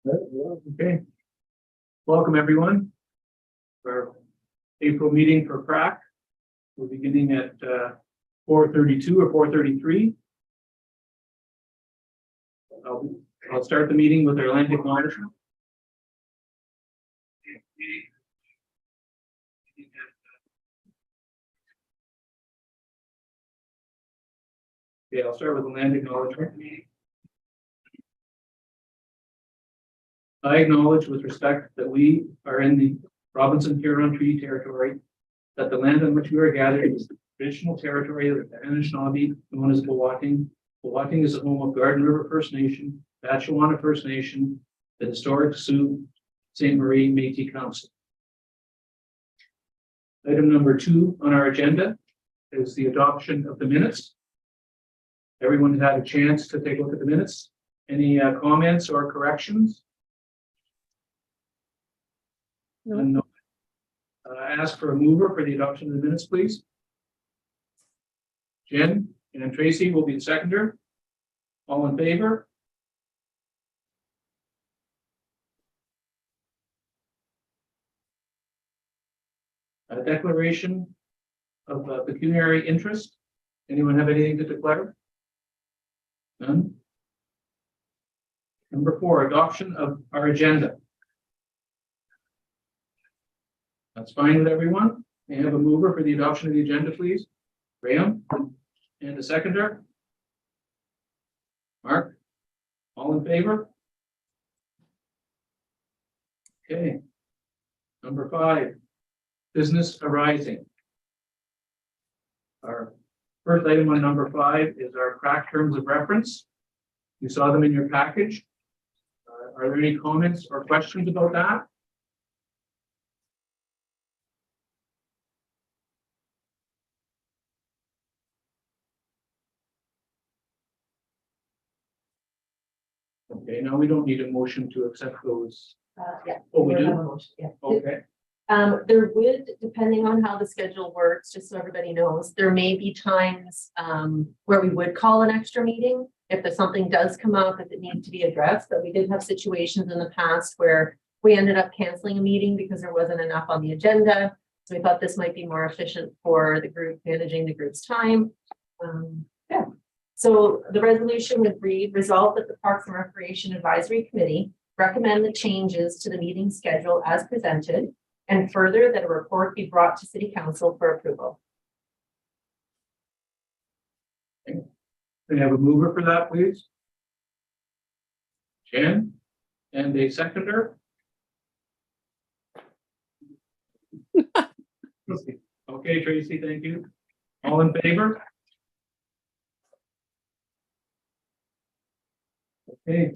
Okay. Welcome, everyone. Our April meeting for CRAC. We're beginning at 4:32 or 4:33. I'll start the meeting with our land acknowledgement. Okay, I'll start with the land acknowledgement. I acknowledge with respect that we are in the Robinson Huron Treaty Territory, that the land on which we are gathered is the traditional territory of the Anishinaabe, known as Powhatan. Powhatan is the home of Garden River First Nation, Batchewana First Nation, the historic Sault Ste. Marie Métis Council. Item number 2 on our agenda is the adoption of the minutes. Everyone had a chance to take a look at the minutes. Any comments or corrections? No. Ask for a mover for the adoption of the minutes, please. Jen and Tracy will be the seconder. All in favor? A declaration of pecuniary interest. Anyone have anything to declare? None. Number 4, adoption of our agenda. That's fine with everyone. May I have a mover for the adoption of the agenda, please? Graham. And a seconder? Mark. All in favor? Okay. Number 5, business arising. Our first item on number 5 is our CRAC terms of reference. You saw them in your package. Are there any comments or questions about that? Okay, now we don't need a motion to accept those. Yeah. Oh, we have do? a motion, yeah. Okay, There would, depending on how the schedule works, just so everybody knows, there may be times where we would call an extra meeting if there's something does come up, if it needs to be addressed. But we did have situations in the past where we ended up canceling a meeting because there wasn't enough on the agenda. So we thought this might be more efficient for the group managing the group's time. Yeah. So the resolution would read, resolve that the Parks and Recreation Advisory Committee recommend the changes to the meeting schedule as presented, and further that a report be brought to City Council for approval. can I have a mover for that, please? Jen, and a seconder? Okay, Tracy, thank you. All in favor? Okay.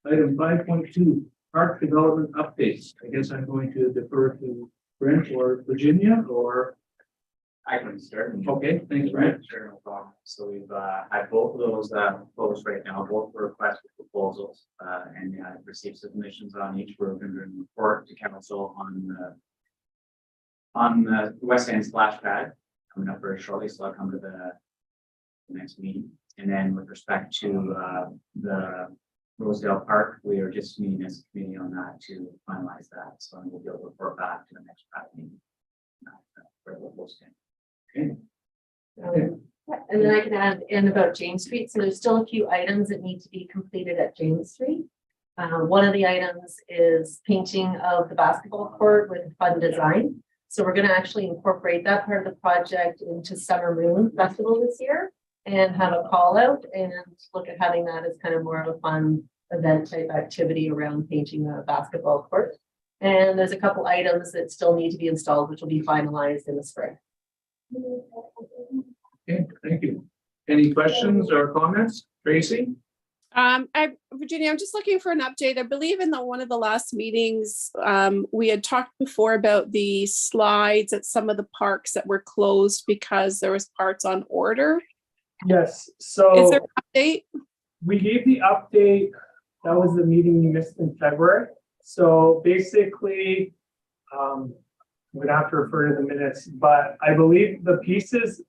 Item 5.2, park development updates. I guess I'm going to defer to Brent or Virginia, or I can start. okay, thanks, Brent. Sure, no problem. So we've had both of those proposed right now, both for requests for proposals, and received submissions on each. We're going to report to council on the West End splash pad coming up very shortly. So I'll come to the next meeting. And then with respect to the Rosedale Park, we are just meeting as a committee on that to finalize that. So we'll be able to report back to the next meeting. For the posting. Okay. And then I can add in about James Street. So there's still a few items that need to be completed at James Street. One of the items is painting of the basketball court with fun design. So we're going to actually incorporate that part of the project into Summer Moon Festival this year and have a call out and look at having that as kind of more of a fun event type activity around painting the basketball court. And there's a couple items that still need to be installed, which will be finalized in the spring. Okay, thank you. Any questions or comments? Tracy? Virginia, I'm just looking for an update. I believe in one of the last meetings, we had talked before about the slides at some of the parks that were closed because there was parts on order. Yes, so Is there an update? we gave the update. That was the meeting you missed in February. So basically, I'm gonna have to refer to the minutes, but I believe the pieces,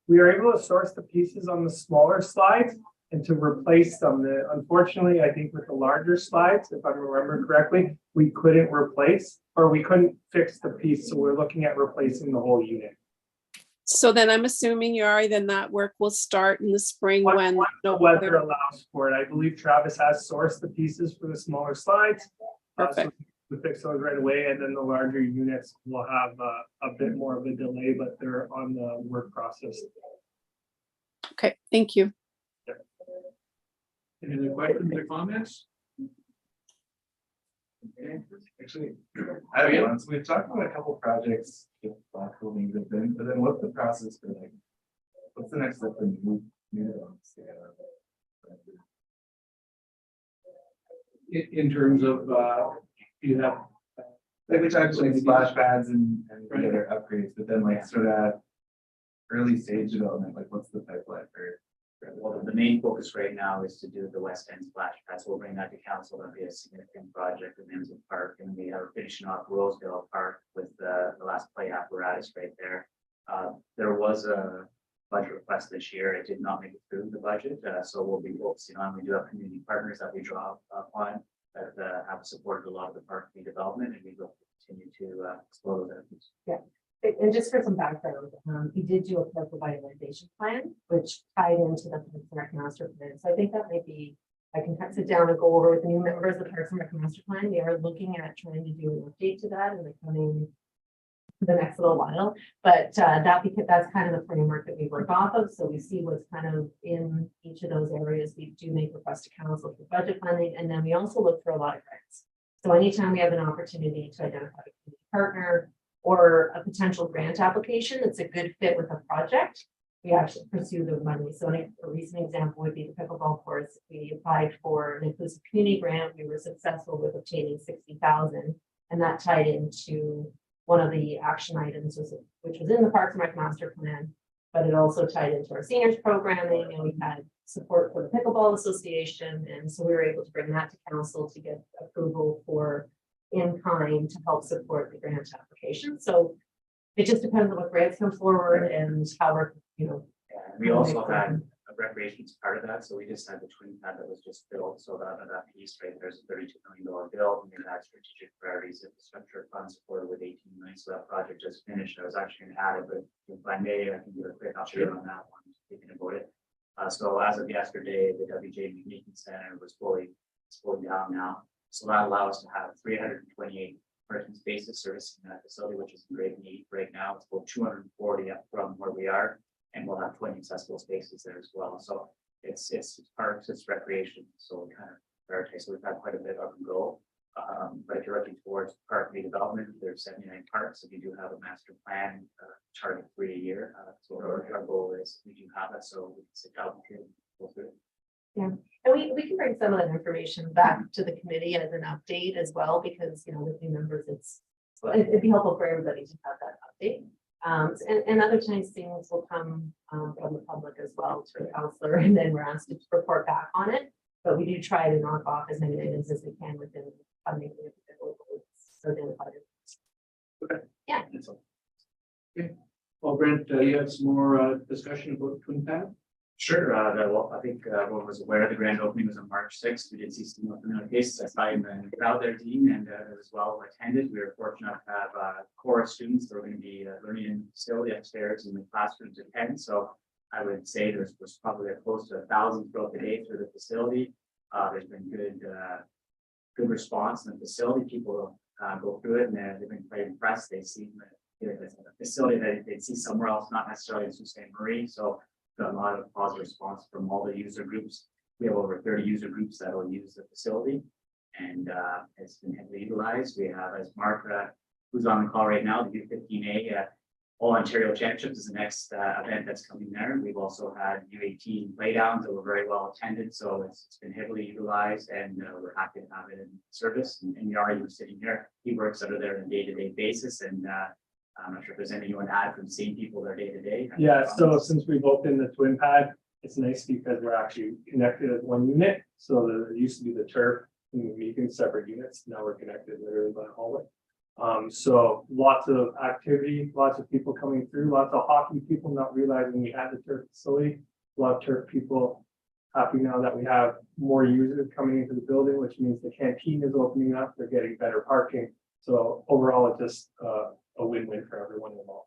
we were able to source the pieces on the smaller slides. and to replace them. Unfortunately, I think with the larger slides, if I remember correctly, we couldn't replace or we couldn't fix the piece. So we're looking at replacing the whole unit. So then I'm assuming then that work will start in the spring when The weather allows for it. I believe Travis has sourced the pieces for the smaller slides. So Perfect. we fix those right away, and then the larger units will have a bit more of a delay, but they're on the work process. Okay, thank you. Any other questions or comments? Okay, actually, I have one. So we've talked about a couple projects with Black Hole being good thing, but then what's the process for like, what's the next step for new ones? In terms of, you have, Like we talked about splash pads and the Right. other upgrades, but then like sort of early stage development, like what's the pipeline for? Well, the main focus right now is to do the west end splash pads. We'll bring that to council. That'll be a significant project in Mansell Park, and we are finishing off Rosedale Park with the last play apparatus right there. There was a budget request this year. It did not make it through the budget, so we'll be focusing on. We do have community partners that we draw upon that have supported a lot of the park redevelopment, and we will continue to explore those efforts. And just for some background, we did do a park revitalization plan, which tied into the Parks and Rec master plan. So I think that might be, I can sit down and go over with the new members of the Parks and Rec master plan. We are looking at trying to do an update to that in the next little while. But because that's kind of the framework that we work off of. So we see what's kind of in each of those areas. We do make requests to council for budget funding, and then we also look for a lot of grants. So anytime we have an opportunity to identify a community partner or a potential grant application that's a good fit with a project, we actually pursue the money. So a recent example would be the pickleball course. We applied for an inclusive community grant. We were successful with obtaining 60,000, and that tied into one of the action items, which was in the Parks and Rec master plan, but it also tied into our seniors programming, and we had support for the Pickleball Association. And so we were able to bring that to council to get approval for in kind to help support the grant application. So it just depends on what grants come forward and how we're, We also had a recreation as part of that, so we just had the twin pad that was just built, so that piece right there's a $32 million bill, and we had strategic priorities infrastructure funds supported with 18 million, so that project just finished. I was actually going to add it, but if I may, I can give a quick update on that one, thinking about it. So as of yesterday, the WJ Meeting Center was fully down now, so that allows us to have 328 parking spaces servicing that facility, which is in great need right now. It's about 240 up from where we are, and we'll have 20 accessible spaces there as well. So it's parks, it's recreation, so we kind of prioritize. So we've had quite a bit of a goal. But if you're looking towards park redevelopment, there's 79 parks. If you do have a master plan, target 3 a year. So our goal is we do have it, so we can sit down and go through it. Yeah, and we can bring some of that information back to the committee as an update as well, because, with new members, it'd be helpful for everybody to have that update. And other times things will come from the public as well to the counselor, and then we're asked to report back on it. But we do try to knock off as many items as we can within the funding. Okay. Yeah. Okay. Well, Brent, you have some more discussion about Twin Pad? Sure. Well, I think everyone was aware the grand opening was on March 6th. We did see some familiar faces. I saw him in the crowd there, Dean, and it was well attended. We were fortunate to have chorus students that were going to be learning in the facility upstairs in the classrooms at 10. So I would say there was probably close to 1,000 throughout the day through the facility. There's been good response in the facility. People go through it, and they've been quite impressed. They see the facility that they'd see somewhere else, not necessarily in Sault Ste. Marie. So got a lot of positive response from all the user groups. We have over 30 user groups that will use the facility, and it's been heavily utilized. We have, as Mark, who's on the call right now, the U15A All Ontario Championships is the next event that's coming there. We've also had U18 playdowns that were very well attended, so it's been heavily utilized, and we're happy to have it in service. And Yari was sitting there; he works under there on a day-to-day basis, and I'm not sure if there's anything you want to add from seeing people there day to day. Yeah, so since we've opened the twin pad, it's nice because we're actually connected as one unit. So there used to be the turf and the meeting separate units. Now we're connected literally by a hallway. So lots of activity, lots of people coming through, lots of hockey people not realizing we had the turf facility. A lot of turf people happy now that we have more users coming into the building, which means the canteen is opening up, they're getting better parking. So overall, it's just a win-win for everyone involved.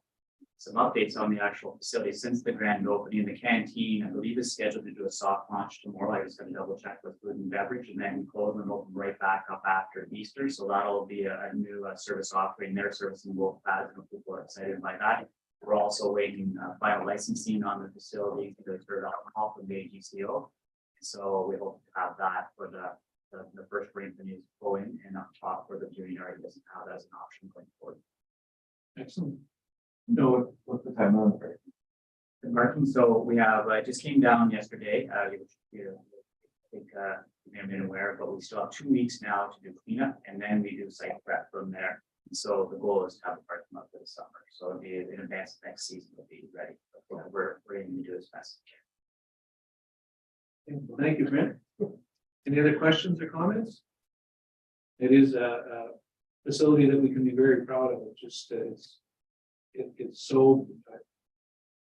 Some updates on the actual facility since the grand opening. The canteen, I believe, is scheduled to do a soft launch tomorrow. I just got to double check with food and beverage, and then close and open right back up after Easter. So that'll be a new service offering. They're servicing both pads, and people are excited by that. We're also waiting final licensing on the facility to serve alcohol from the AGCO. So we hope to have that for the first rate that is going and up top for the viewing area doesn't have that as an option going forward. Excellent. No, what's the timeline for it? The parking, so we have, it just came down yesterday, I think, you may have been aware, but we still have 2 weeks now to do cleanup, and then we do site prep from there. So the goal is to have the parking up for the summer, so it'll be in advance of next season, we'll be ready. But we're aiming to do as fast as we can. Thank you, Brent. Any other questions or comments? It is a facility that we can be very proud of. It just, it's so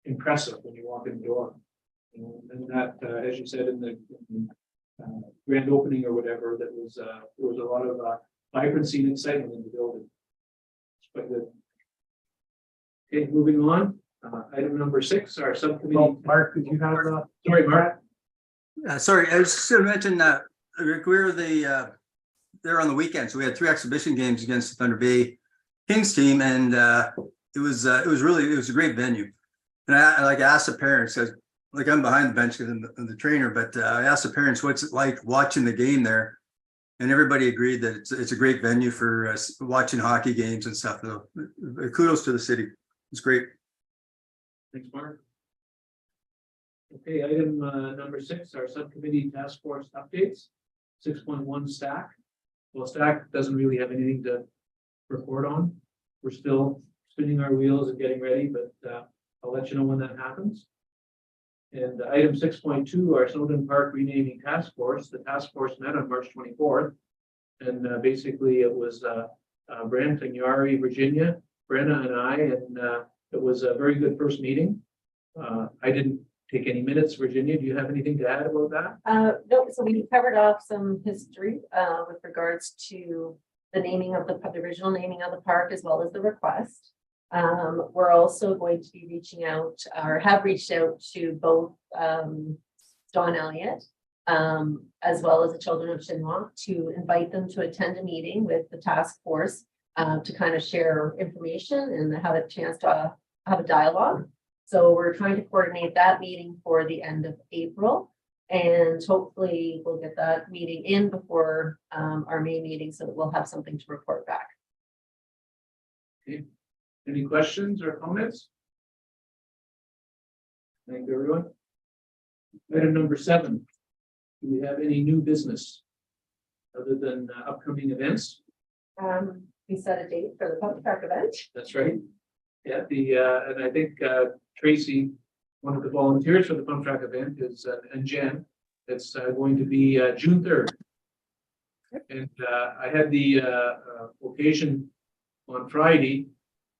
impressive when you walk in the door. And that, as you said, in the grand opening or whatever, that was, there was a lot of vibrancy and excitement in the building. It's quite good. Okay, moving on. Item number 6, our subcommittee. Well, Mark, did you have Sorry, Mark. Sorry, I was just going to mention that Rick, we were there on the weekend, so we had 3 exhibition games against the Thunder Bay Kings team, and it was a great venue. And I asked the parents, like I'm behind the bench because I'm the trainer, but I asked the parents what's it like watching the game there, and everybody agreed that it's a great venue for watching hockey games and stuff. So, kudos to the city. It's great. Thanks, Mark. Okay, item number 6, our subcommittee task force updates. 6.1 stack. Well, stack doesn't really have anything to report on. We're still spinning our wheels and getting ready, but I'll let you know when that happens. And item 6.2, our Snowden Park renaming task force. The task force met on March 24th. And basically it was Brent and Yari, Virginia, Brenna and I, and it was a very good first meeting. I didn't take any minutes. Virginia, do you have anything to add about that? No, so we covered off some history with regards to the naming of the original naming of the park as well as the request. We're also going to be reaching out or have reached out to both Don Elliott as well as the Children of Chinook to invite them to attend a meeting with the task force to kind of share information and have a chance to have a dialogue. So we're trying to coordinate that meeting for the end of April, and hopefully we'll get that meeting in before our May meeting so that we'll have something to report back. Okay. Any questions or comments? Thank you, everyone. Item number 7. Do we have any new business other than upcoming events? We set a date for the pump track event. That's right. Yeah, and I think Tracy, one of the volunteers for the pump track event, is and Jen. It's going to be June 3rd. And I had the occasion on Friday.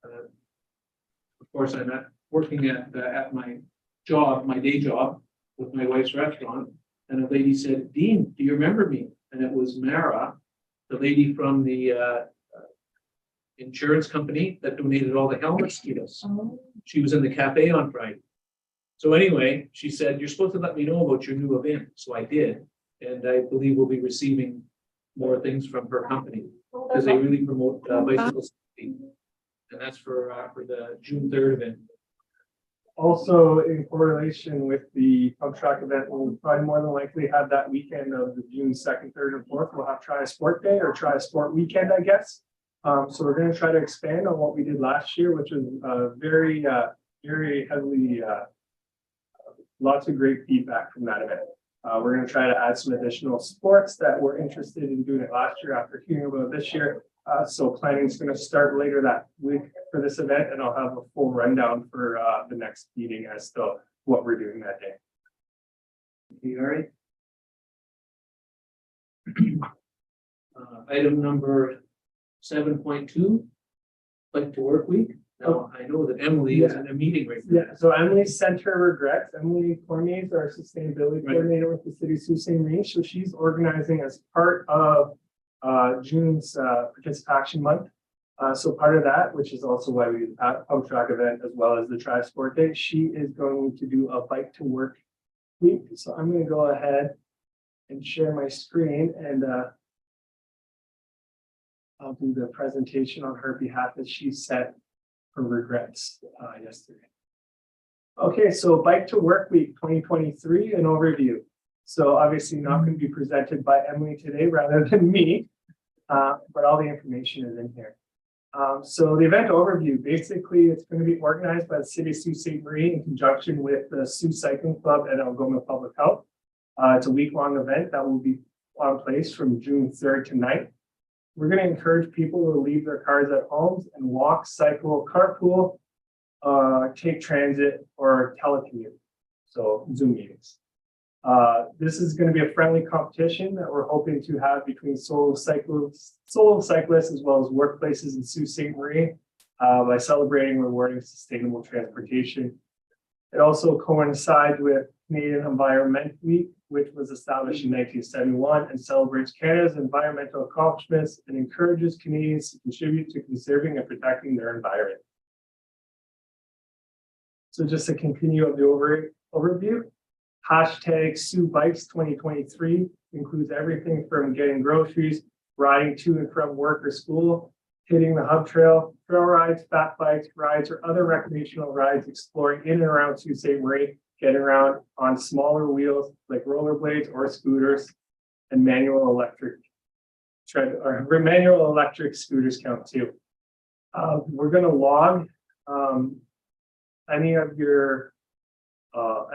Of course, I'm not working at my job, my day job, with my wife's restaurant. And a lady said, "Dean, do you remember me?" And it was Mara, the lady from the insurance company that donated all the helmets to us. She was in the cafe on Friday. So anyway, she said, "You're supposed to let me know about your new event." So I did. And I believe we'll be receiving more things from her company because they really promote bicycle safety. And that's for the June 3rd event. Also, in correlation with the pump track event, we'll probably more than likely have that weekend of the June 2nd, 3rd, and 4th. We'll have Try a Sport Day or Try a Sport Weekend, I guess. So we're going to try to expand on what we did last year, which was very heavily, lots of great feedback from that event. We're going to try to add some additional sports that we're interested in doing it last year after hearing about this year. So planning is going to start later that week for this event, and I'll have a full rundown for the next meeting as to what we're doing that day. You all right? Item number 7.2, like to work week. Now, I know that Emily is in a meeting right now. Yeah, so Emily sent her regrets. Emily Cormier is our sustainability Right. coordinator with the city of Sault Ste. Marie. So she's organizing as part of June's participation month. So part of that, which is also why we do the pump track event as well as the Tri Sport Day, she is going to do a bike to work week. So I'm going to go ahead and share my screen and I'll do the presentation on her behalf as she set her regrets yesterday. Okay, so Bike to Work Week 2023, an overview. So obviously not going to be presented by Emily today rather than me, but all the information is in here. So the event overview, basically it's going to be organized by the City of Sault Ste. Marie in conjunction with the Sioux Cycling Club and Algoma Public Health. It's a week-long event that will be on place from June 3rd to 9th. We're going to encourage people to leave their cars at homes and walk, cycle, carpool, take transit or telecommute. So Zoom meetings. This is going to be a friendly competition that we're hoping to have between solo cyclists as well as workplaces in Sault Ste. Marie by celebrating rewarding sustainable transportation. It also coincides with Canadian Environment Week, which was established in 1971 and celebrates Canada's environmental accomplishments and encourages Canadians to contribute to conserving and protecting their environment. So just to continue of the overview, hashtag Sioux Bikes 2023 includes everything from getting groceries, riding to and from work or school, hitting the hub trail, trail rides, fat bikes, rides, or other recreational rides, exploring in and around Sault Ste. Marie, getting around on smaller wheels like rollerblades or scooters, and manual electric scooters count too. We're going to log any of your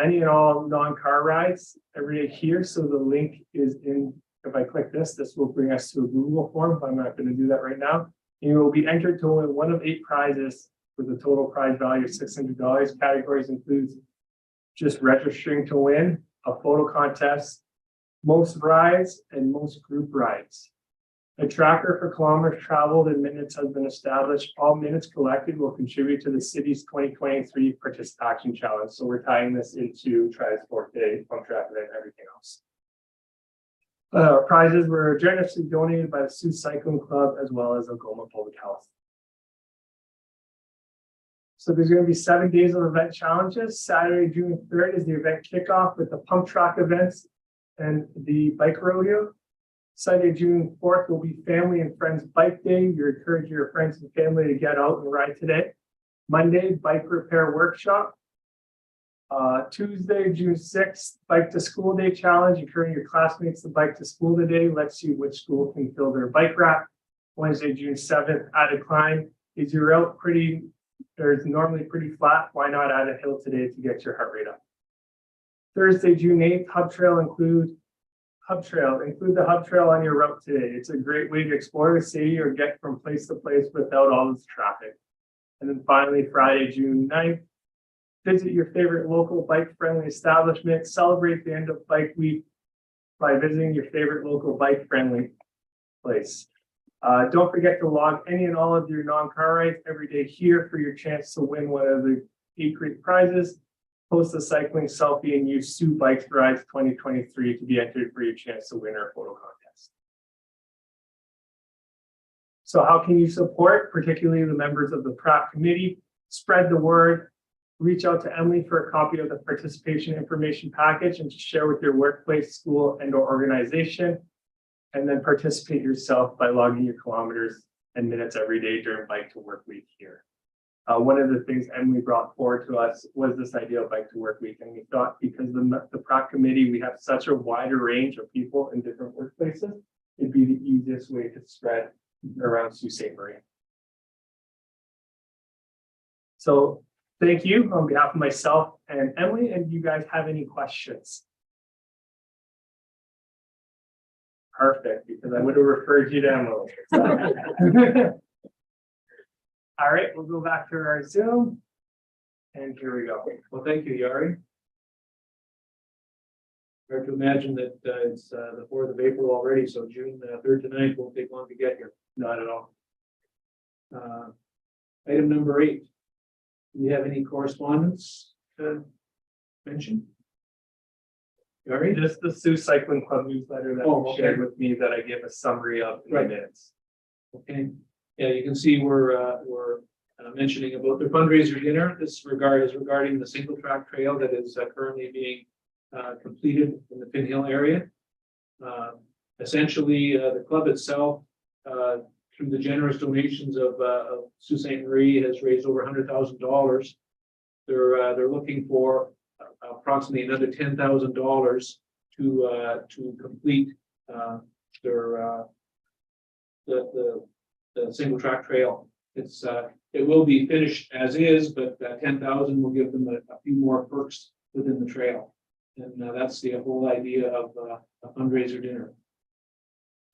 any and all non-car rides every day here. So the link is in. If I click this, this will bring us to a Google form, but I'm not going to do that right now. You will be entered to win one of 8 prizes with a total prize value of $600. Categories includes just registering to win, a photo contest, most rides, and most group rides. A tracker for kilometers traveled and minutes has been established. All minutes collected will contribute to the city's 2023 participation challenge. So we're tying this into Tri Sport Day, pump track event, and everything else. Prizes were generously donated by the Sioux Cycling Club as well as Algoma Public Health. So there's going to be 7 days of event challenges. Saturday, June 3rd is the event kickoff with the pump track events and the bike rodeo. Sunday, June 4th will be Family and Friends Bike Day. You encourage your friends and family to get out and ride today. Monday, Bike Repair Workshop. Tuesday, June 6th, Bike to School Day Challenge. Encouraging your classmates to bike to school today. Let's see which school can fill their bike rack. Wednesday, June 7th, Added Climb. Is your route pretty, or is normally pretty flat? Why not add a hill today to get your heart rate up? Thursday, June 8th, include the hub trail on your route today. It's a great way to explore the city or get from place to place without all this traffic. And then finally, Friday, June 9th, visit your favorite local bike-friendly establishment. Celebrate the end of Bike Week by visiting your favorite local bike-friendly place. Don't forget to log any and all of your non-car rides every day here for your chance to win one of the 8 great prizes. Post a cycling selfie and use Sioux Bikes Rides 2023 to be entered for your chance to win our photo contest. So how can you support, particularly the members of the PRAC committee? Spread the word. Reach out to Emily for a copy of the participation information package and share with your workplace, school, and or organization. And then participate yourself by logging your kilometers and minutes every day during Bike to Work Week here. One of the things Emily brought forward to us was this idea of Bike to Work Week. And we thought because the PRAC committee, we have such a wider range of people in different workplaces, it'd be the easiest way to spread around Sault Ste. Marie. So thank you on behalf of myself and Emily. And do you guys have any questions? Perfect, because I would have referred you to Emily. All right, we'll go back to our Zoom. And here we go. Well, thank you, Yari. Hard to imagine that it's the 4th of April already, so June 3rd to 9th won't take long to get here. Not at all. Item number 8, Do we have any correspondence to mention? Gary? Just the Sioux Cycling Club newsletter that Oh, you okay. shared with me that I gave a summary of in the Right. minutes. Okay, yeah, you can see we're mentioning about the fundraiser dinner. This is regarding the single track trail that is currently being completed in the Pin Hill area. Essentially, the club itself, through the generous donations of Sault Ste. Marie, has raised over $100,000. They're looking for approximately another $10,000 to complete their the single track trail. It will be finished as is, but 10,000 will give them a few more perks within the trail. And that's the whole idea of a fundraiser dinner.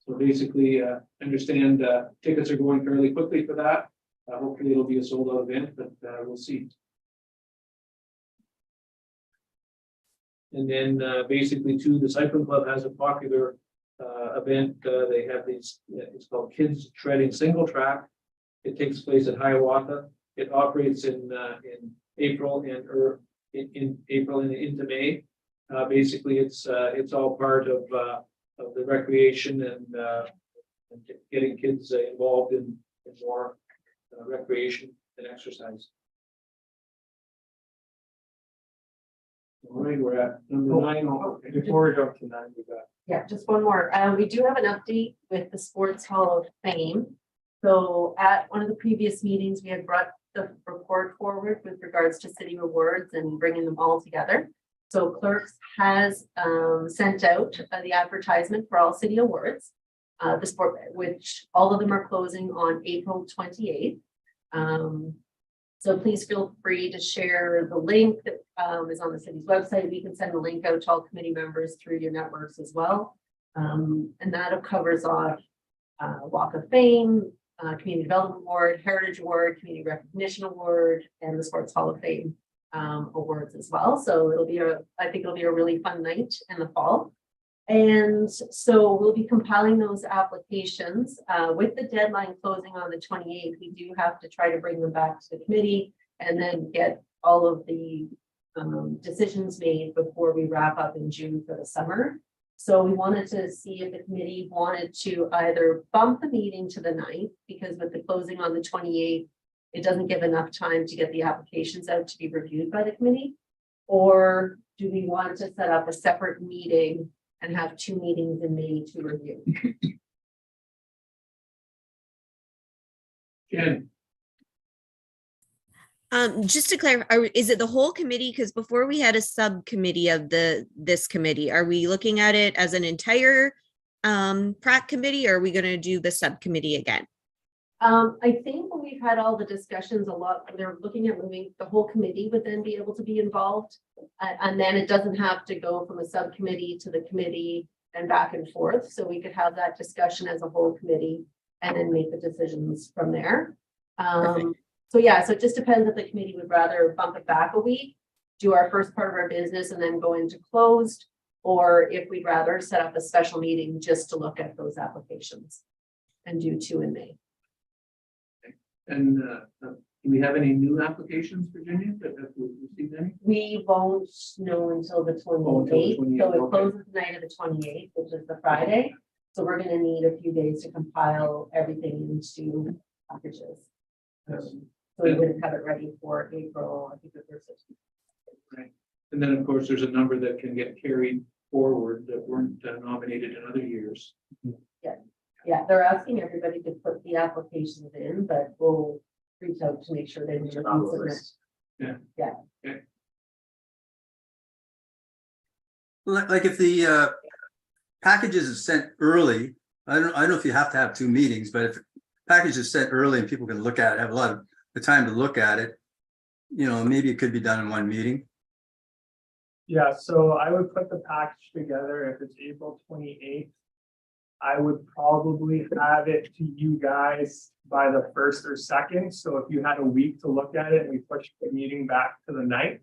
So basically, understand tickets are going fairly quickly for that. Hopefully it'll be a sold out event, but we'll see. And then basically too, the cycling club has a popular event. They have these, it's called Kids Shredding Single Track. It takes place at Hiawatha. It operates in April in April and into May. Basically, it's all part of the recreation and getting kids involved in more recreation and exercise. All right, we're at number 9. Before we go to 9, we got. Yeah, just one more. We do have an update with the Sports Hall of Fame. So at one of the previous meetings, we had brought the report forward with regards to city rewards and bringing them all together. So Clerks has sent out the advertisement for all city awards, the sport, which all of them are closing on April 28th. So please feel free to share the link that is on the city's website. We can send the link out to all committee members through your networks as well. And that covers off Walk of Fame, Community Development Award, Heritage Award, Community Recognition Award, and the Sports Hall of Fame awards as well. So I think it'll be a really fun night in the fall. And so we'll be compiling those applications with the deadline closing on the 28th. We do have to try to bring them back to the committee and then get all of the decisions made before we wrap up in June for the summer. So we wanted to see if the committee wanted to either bump the meeting to the 9th, because with the closing on the 28th, it doesn't give enough time to get the applications out to be reviewed by the committee. Or do we want to set up a separate meeting and have 2 meetings in May to review? Jen, Just to clarify, is it the whole committee? Because before we had a subcommittee of this committee, are we looking at it as an entire prac committee, or are we going to do the subcommittee again? I think when we've had all the discussions, they're looking at moving, the whole committee would then be able to be involved. And then it doesn't have to go from a subcommittee to the committee and back and forth. So we could have that discussion as a whole committee and then make the decisions from there. So yeah, so it just depends if the committee would rather bump it back a week, do our first part of our business and then go into closed, or if we'd rather set up a special meeting just to look at those applications and do 2 in May. and do we have any new applications, Virginia? Have we received any? We won't know until the 28th, until the 28th, so it okay. closes the night of the 28th, which is the Friday. So we're gonna need a few days to compile everything into packages. So we would have it ready for April, I think the first. Right. And then, of course, there's a number that can get carried forward that weren't nominated in other years. Yeah, they're asking everybody to put the applications in, but we'll reach out to make sure they It's submit. on the list. Like if the packages is sent early, I don't know if you have to have 2 meetings, but if package is sent early and people can look at it, have a lot of the time to look at it, maybe it could be done in 1 meeting. Yeah, so I would put the package together if it's April 28th. I would probably have it to you guys by the 1st or 2nd. So if you had a week to look at it and we pushed the meeting back to the 9th,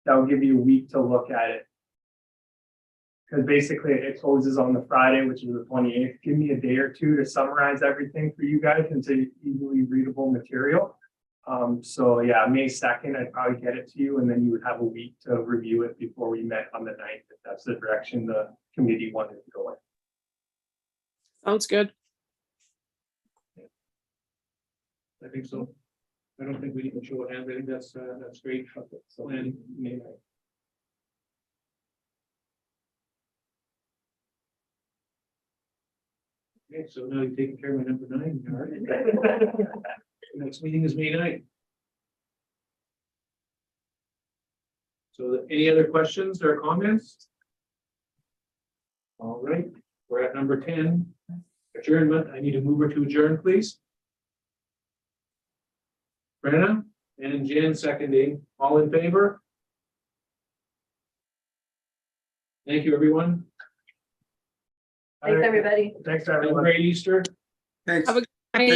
that will give you a week to look at it. Because basically it closes on the Friday, which is the 28th. Give me a day or 2 to summarize everything for you guys into easily readable material. So yeah, May 2nd, I'd probably get it to you, and then you would have a week to review it before we met on the 9th, if that's the direction the committee wanted to go in. Sounds good. I think so. I don't think we need to show a hand. I think that's great. So And May 9th. okay, so now you're taking care of my number 9. All right. Next meeting is May 9th. So any other questions or comments? All right, we're at number 10, adjournment. I need a mover to adjourn, please. Brenna and Jen seconding, all in favor? Thank you, everyone. Thanks, everybody. Thanks, Have a everyone. great Easter. Thanks. Have a great